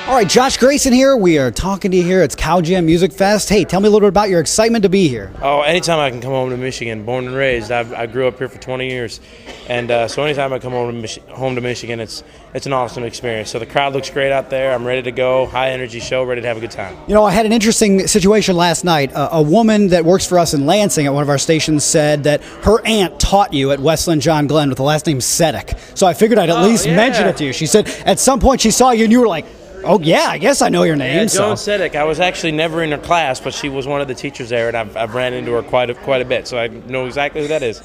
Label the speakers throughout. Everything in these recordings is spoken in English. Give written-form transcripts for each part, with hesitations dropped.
Speaker 1: All right, Josh Gracin here. We are talking to you here. It's Cow Jam Music Fest. Hey, tell me a little bit about your excitement to be here.
Speaker 2: Oh, anytime I can come home to Michigan, born and raised. I grew up here for 20 years, and so anytime I come home to Michigan, it's an awesome experience. So the crowd looks great out there. I'm ready to go. High energy show, ready to have a good time.
Speaker 1: You know, I had an interesting situation last night. A woman that works for us in Lansing at one of our stations said that her aunt taught you at Westland John Glenn with the last name Sedek. So I figured I'd at least mention it to you. She said at some point she saw you and you were like, oh, yeah, I guess I know your name.
Speaker 2: Yeah, Joan Sedek. I was actually never in her class, but she was one of the teachers there, and I've ran into her quite a bit, so I know exactly who that is.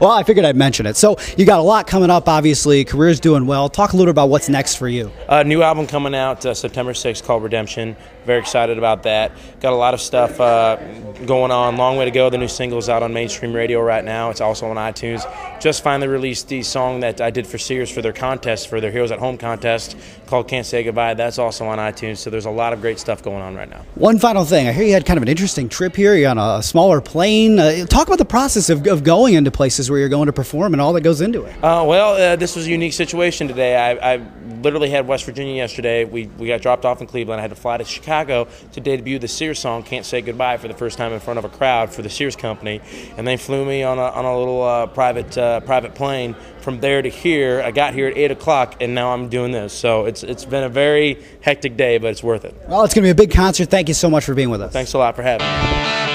Speaker 1: Well, I figured I'd mention it. So you got a lot coming up, obviously. Career's doing well. Talk a little bit about what's next for you.
Speaker 2: New album coming out September 6th called Redemption. Very excited about that. Got a lot of stuff going on. Long way to go. The new single's out on mainstream radio right now. It's also on iTunes. Just finally released the song that I did for Sears for their contest, for their Heroes at Home contest, called Can't Say Goodbye. That's also on iTunes, so there's a lot of great stuff going on right now. One
Speaker 1: final thing. I hear you had kind of an interesting trip here. You're on a smaller plane. Talk about the process of going into places where you're going to perform and all that goes into it.
Speaker 2: This was a unique situation today. I literally had West Virginia yesterday. We got dropped off in Cleveland. I had to fly to Chicago to debut the Sears song Can't Say Goodbye for the first time in front of a crowd for the Sears company, and they flew me on a little private plane from there to here. I got here at 8 o'clock, and now I'm doing this. So it's been a very hectic day, but it's worth it.
Speaker 1: Well, it's going to be a big concert. Thank you so much for being with us.
Speaker 2: Thanks a lot for having me.